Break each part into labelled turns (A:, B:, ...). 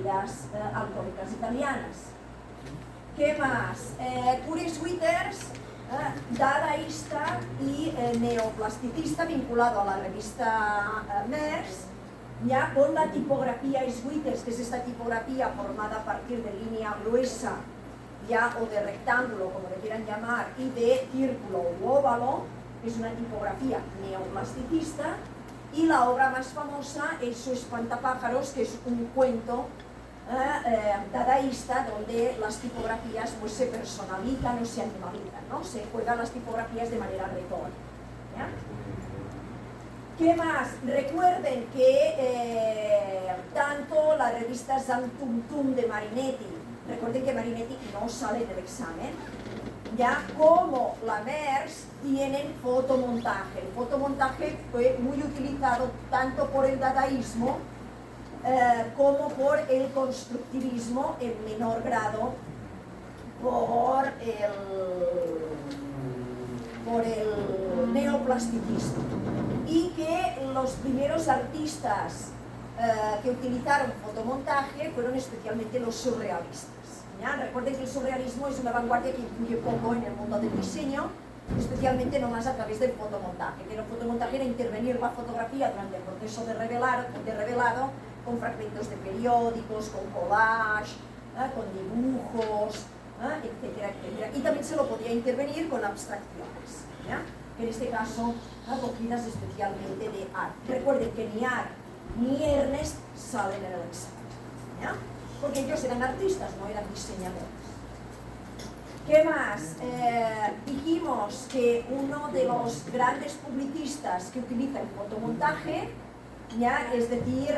A: bebidas alcohólicas italianas. ¿Qué más? Curious Withers, dadaísta y neoplasticista, vinculado a la revista Mers, ya con la tipografía Sweeters, que es esta tipografía formada a partir de línea gruesa, ya o de rectángulo, como le quieran llamar, y de círculo u óvalo, que es una tipografía neoplasticista. Y la obra más famosa es su Espantapájaros, que es un cuento dadaísta, donde las tipografías pues, se personalizan o se animalizan, ¿no? Se juegan las tipografías de manera retórica, ¿ya? ¿Qué más? Recuerden que tanto la revista Zamtum de Marinetti, recuerden que Marinetti no sale del examen, ya como la Mers tienen fotomontaje. El fotomontaje fue muy utilizado tanto por el dadaísmo como por el constructivismo, en menor grado por el neoplasticismo. Y que los primeros artistas que utilizaron fotomontaje fueron especialmente los surrealistas. ¿Ya? Recuerden que el surrealismo es una vanguardia que influye poco en el mundo del diseño, especialmente nomás a través del fotomontaje, que el fotomontaje era intervenir la fotografía durante el proceso de revelado con fragmentos de periódicos, con collage, con dibujos, etcétera, etcétera. Y también se lo podía intervenir con abstracciones, ¿ya? En este caso, cogidas especialmente de arte. Recuerden que ni Art ni Ernest salen en el examen, ¿ya? Porque ellos eran artistas, no eran diseñadores. ¿Qué más? Dijimos que uno de los grandes publicistas que utiliza el fotomontaje, ¿ya? Es decir,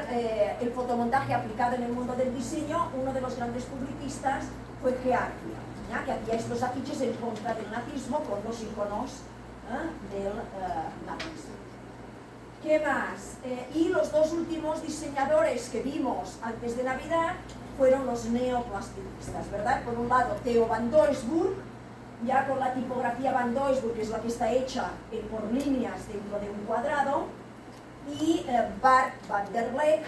A: el fotomontaje aplicado en el mundo del diseño, uno de los grandes publicistas fue Geargia, ¿ya? Que hacía estos afiches en contra del nazismo con los iconos del nazismo. ¿Qué más? Y los dos últimos diseñadores que vimos antes de Navidad fueron los neoplasticistas, ¿verdad? Por un lado, Theo van Doesburg, ya con la tipografía van Doesburg, que es la que está hecha por líneas dentro de un cuadrado, y Bart van der Leck,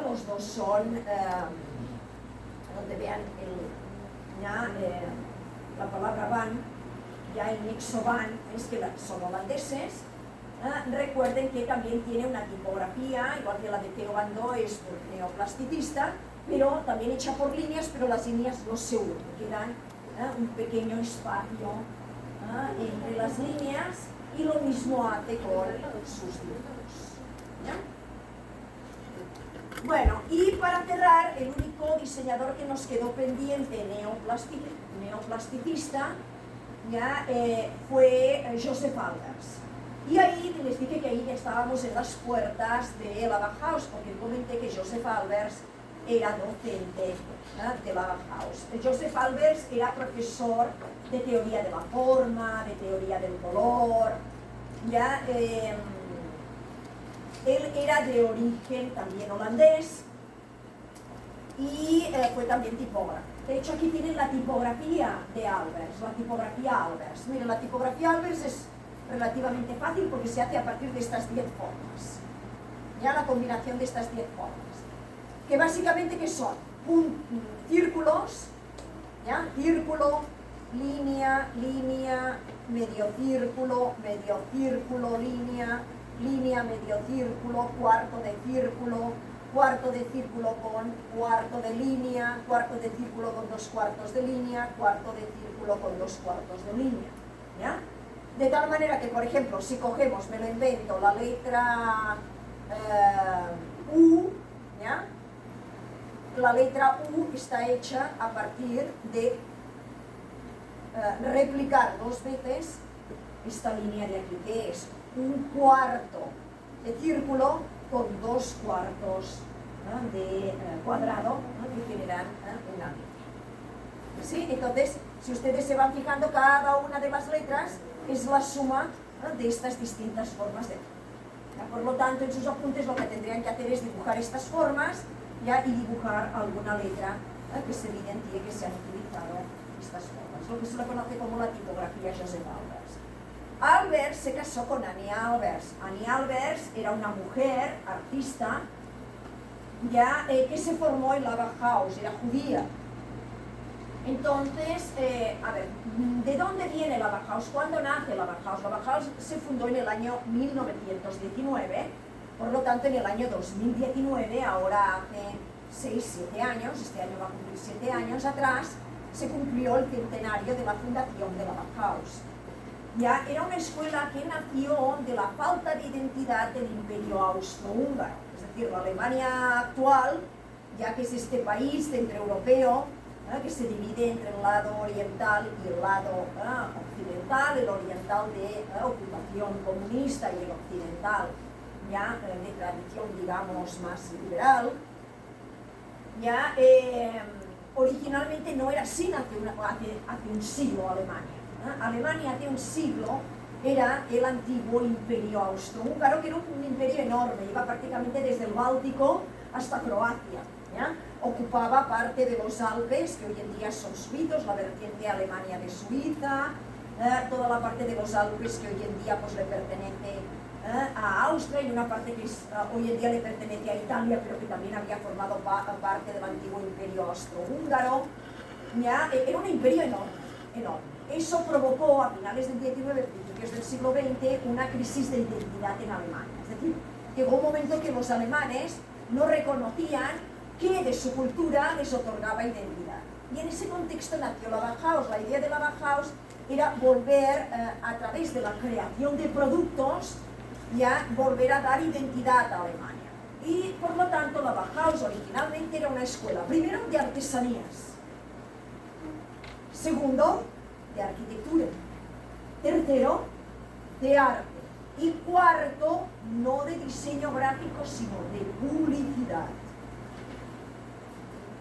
A: los dos son, donde vean la palabra van, ya el nexo van, es que son holandeses. Recuerden que también tiene una tipografía, igual que la de Theo van Doesburg, neoplasticista, pero también hecha por líneas, pero las líneas no se unen, quedan un pequeño espacio entre las líneas, y lo mismo hace con sus dibujos, ¿ya? Bueno, y para cerrar, el único diseñador que nos quedó pendiente neoplasticista, ¿ya? Fue Joseph Albers. Y ahí les dije que ahí ya estábamos en las puertas de la Bauhaus, porque comenté que Joseph Albers era docente de la Bauhaus. Joseph Albers era profesor de teoría de la forma, de teoría del color, ¿ya? Él era de origen también holandés y fue también tipógrafo. De hecho, aquí tienen la tipografía de Albers, la tipografía Albers. Miren, la tipografía Albers es relativamente fácil porque se hace a partir de estas 10 formas. Ya la combinación de estas 10 formas. Que básicamente, ¿qué son? Círculos, ¿ya? Círculo, línea, línea, medio círculo, línea, línea, medio círculo, cuarto de círculo con cuarto de línea, cuarto de círculo con 2 cuartos de línea, cuarto de círculo con 2 cuartos de línea, ¿ya? De tal manera que, por ejemplo, si cogemos, me lo invento, la letra U, ¿ya? La letra U está hecha a partir de replicar 2 veces esta línea de aquí, que es un cuarto de círculo con 2 cuartos de cuadrado, que generan una línea. ¿Sí? Entonces, si ustedes se van fijando, cada una de las letras es la suma de estas distintas formas de letra. Por lo tanto, en sus apuntes lo que tendrían que hacer es dibujar estas formas, ¿ya? Y dibujar alguna letra que se evidencie que se han utilizado estas formas, lo que se le conoce como la tipografía Joseph Albers. Albers se casó con Annie Albers. Annie Albers era una mujer artista, ya que se formó en la Bauhaus, era judía. Entonces, a ver, ¿de dónde viene la Bauhaus? ¿Cuándo nace la Bauhaus? La Bauhaus se fundó en el año 1919, por lo tanto en el año 2019, ahora hace 6-7 años, este año va a cumplir 7 años atrás, se cumplió el centenario de la fundación de la Bauhaus. Ya era una escuela que nació de la falta de identidad del imperio austrohúngaro, es decir, la Alemania actual, ya que es este país centroeuropeo, que se divide entre el lado oriental y el lado occidental, el oriental de ocupación comunista y el occidental ya de tradición, digamos, más liberal. Ya originalmente no era así hace un siglo Alemania. Alemania hace un siglo era el antiguo imperio austrohúngaro, que era un imperio enorme, iba prácticamente desde el Báltico hasta Croacia. ¿Ya? Ocupaba parte de los Alpes, que hoy en día son suizos, la vertiente Alemania de Suiza, toda la parte de los Alpes que hoy en día pues, le pertenece a Austria, y una parte que hoy en día le pertenece a Italia, pero que también había formado parte del antiguo imperio austrohúngaro. ¿Ya? Era un imperio enorme, enorme. Eso provocó a finales del XIX, principios del siglo XX, una crisis de identidad en Alemania. Es decir, llegó un momento que los alemanes no reconocían que de su cultura les otorgaba identidad. Y en ese contexto nació la Bauhaus. La idea de la Bauhaus era volver, a través de la creación de productos, ya volver a dar identidad a Alemania. Y por lo tanto la Bauhaus originalmente era una escuela, primero de artesanías, segundo de arquitectura, tercero de arte y cuarto no de diseño gráfico sino de publicidad.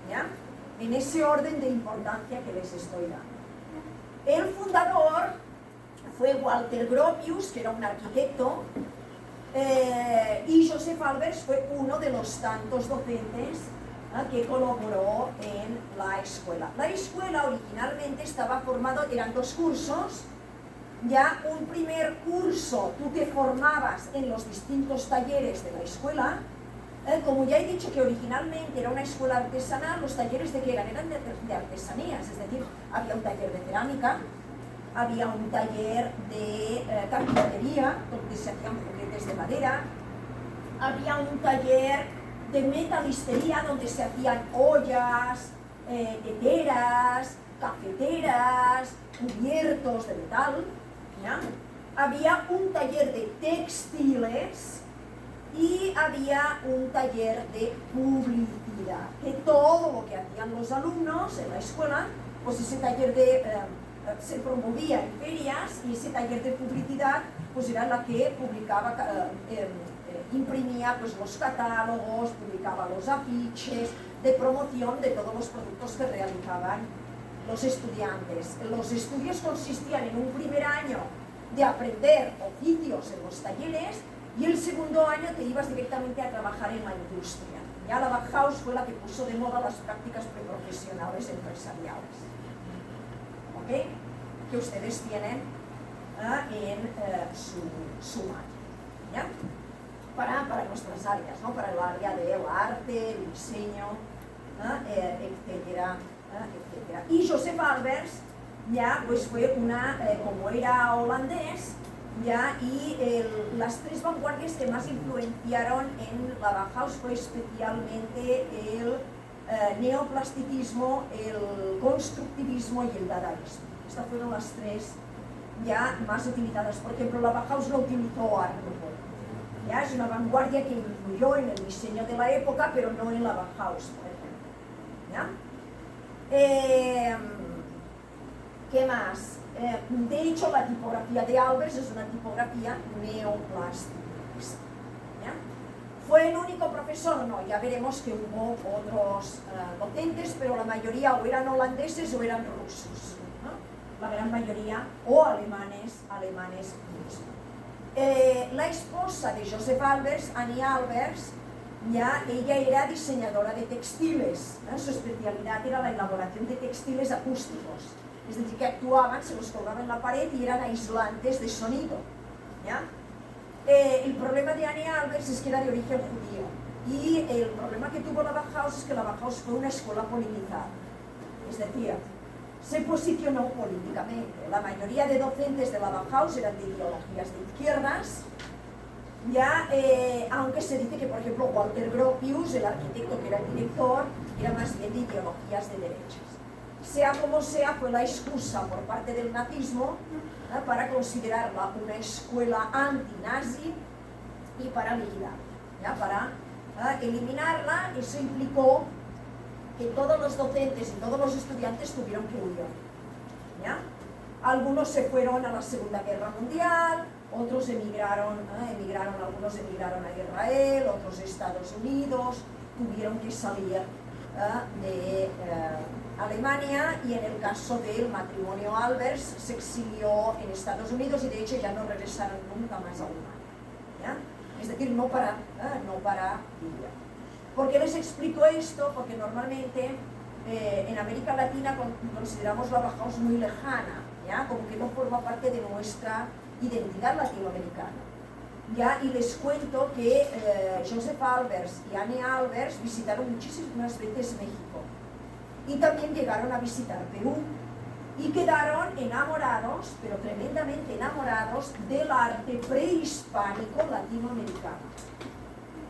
A: ¿Ya? En ese orden de importancia que les estoy dando. El fundador fue Walter Gropius, que era un arquitecto, y Josef Albers fue uno de los tantos docentes que colaboró en la escuela. La escuela originalmente estaba formada, eran 2 cursos. Ya un primer curso, tú te formabas en los distintos talleres de la escuela. Como ya he dicho que originalmente era una escuela artesanal, los talleres de qué eran de artesanías, es decir, había un taller de cerámica, había un taller de carpintería, donde se hacían juguetes de madera, había un taller de metalistería, donde se hacían ollas, teteras, cafeteras, cubiertos de metal, ¿ya? Había un taller de textiles, y había un taller de publicidad, que todo lo que hacían los alumnos en la escuela, pues ese taller se promovía en ferias, y ese taller de publicidad pues era la que publicaba, imprimía pues, los catálogos, publicaba los afiches de promoción de todos los productos que realizaban los estudiantes. Los estudios consistían en un primer año de aprender oficios en los talleres, y el segundo año te ibas directamente a trabajar en la industria. Ya la Bauhaus fue la que puso de moda las prácticas preprofesionales empresariales, ¿ok? Que ustedes tienen en su mano, ¿ya? Para nuestras áreas, ¿no? Para el área del arte, el diseño, etcétera, etcétera. Y Josef Albers ya pues fue como era holandés, ¿ya? Y las 3 vanguardias que más influenciaron en la Bauhaus fue especialmente el neoplasticismo, el constructivismo y el dadaísmo. Estas fueron las 3 ya más utilizadas. Por ejemplo, la Bauhaus no utilizó Art Nouveau. ¿Ya? Es una vanguardia que influyó en el diseño de la época, pero no en la Bauhaus, por ejemplo. ¿Ya? ¿Qué más? De hecho, la tipografía de Albers es una tipografía neoplástica. ¿Ya? ¿Fue el único profesor? No, ya veremos que hubo otros docentes, pero la mayoría o eran holandeses o eran rusos, ¿no? La gran mayoría, o alemanes mismos. La esposa de Josef Albers, Annie Albers, ya, ella era diseñadora de textiles, ¿no? Su especialidad era la elaboración de textiles acústicos. Es decir, que actuaban, se los colgaban en la pared y eran aislantes de sonido. ¿Ya? El problema de Annie Albers es que era de origen judío, Y el problema que tuvo la Bauhaus es que la Bauhaus fue una escuela politizada. Es decir, se posicionó políticamente. La mayoría de docentes de la Bauhaus eran de ideologías de izquierdas, ya, aunque se dice que, por ejemplo, Walter Gropius, el arquitecto que era el director, era más bien de ideologías de derechas. Sea como sea, fue la excusa por parte del nazismo para considerarla una escuela anti-nazi y para liquidarla, para eliminarla. Eso implicó que todos los docentes y todos los estudiantes tuvieron que huir. ¿Ya? Algunos se fueron a la Segunda Guerra Mundial, otros emigraron, algunos emigraron a Israel, otros a Estados Unidos, tuvieron que salir de Alemania, y en el caso del matrimonio Albers se exilió en Estados Unidos y de hecho ya no regresaron nunca más a Alemania. ¿Ya? Es decir, no para vivir. ¿Por qué les explico esto? Porque normalmente en América Latina consideramos la Bauhaus muy lejana, ¿ya? Como que no forma parte de nuestra identidad latinoamericana. ¿Ya? Y les cuento que Joseph Albers y Annie Albers visitaron muchísimas veces México y también llegaron a visitar Perú y quedaron enamorados, pero tremendamente enamorados, del arte prehispánico latinoamericano.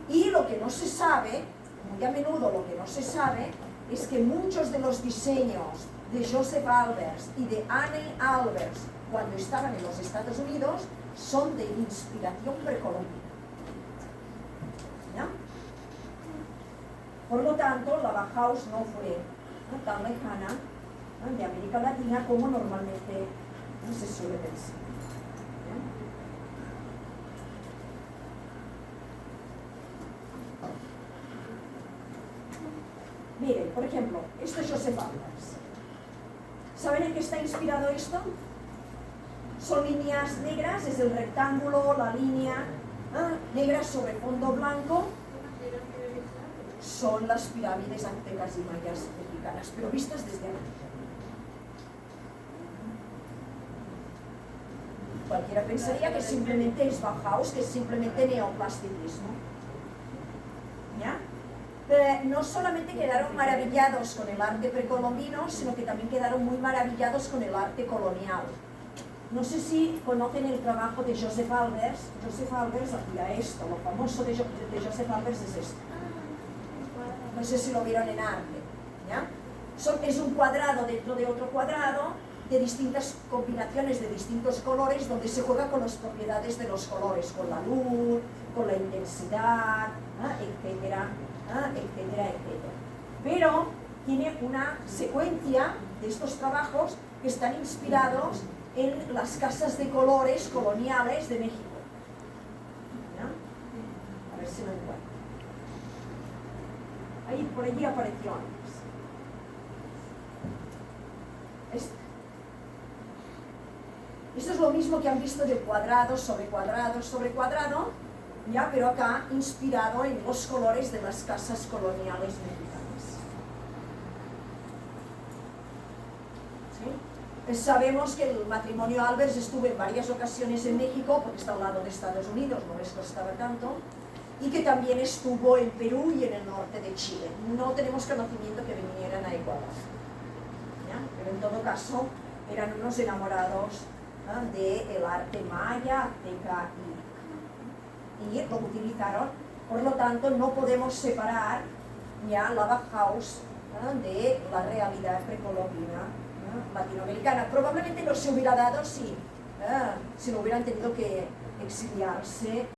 A: Y lo que no se sabe, muy a menudo lo que no se sabe, es que muchos de los diseños de Joseph Albers y de Annie Albers cuando estaban en los Estados Unidos son de inspiración precolombina. ¿Ya? Por lo tanto, la Bauhaus no fue tan lejana de América Latina como normalmente se suele pensar. Miren, por ejemplo, esto es Joseph Albers. ¿Saben en qué está inspirado esto? Son líneas negras, es el rectángulo, la línea negra sobre fondo blanco. Son las pirámides aztecas y mayas mexicanas, pero vistas desde aquí. Cualquiera pensaría que simplemente es Bauhaus, que es simplemente neoplasticismo. ¿Ya? No solamente quedaron maravillados con el arte precolombino, sino que también quedaron muy maravillados con el arte colonial. No sé si conocen el trabajo de Joseph Albers. Joseph Albers hacía esto, lo famoso de Joseph Albers es esto. No sé si lo vieron en arte. ¿Ya? Es un cuadrado dentro de otro cuadrado, de distintas combinaciones de distintos colores, donde se juega con las propiedades de los colores, con la luz, con la intensidad, etcétera, etcétera, etcétera. Pero tiene una secuencia de estos trabajos que están inspirados en las casas de colores coloniales de México. ¿Ya? A ver si lo encuentro. Ahí, por allí apareció antes. Esto es lo mismo que han visto de cuadrado sobre cuadrado sobre cuadrado, ya, pero acá inspirado en los colores de las casas coloniales mexicanas. ¿Sí? Sabemos que el matrimonio Albers estuvo en varias ocasiones en México, porque está al lado de Estados Unidos, no les costaba tanto, y que también estuvo en Perú y en el norte de Chile. No tenemos conocimiento que vinieran a Ecuador. ¿Ya? Pero en todo caso, eran unos enamorados del arte maya, azteca y lo utilizaron. Por lo tanto, no podemos separar ya la Bauhaus de la realidad precolombina latinoamericana. Probablemente no se hubiera dado si no hubieran tenido que exiliarse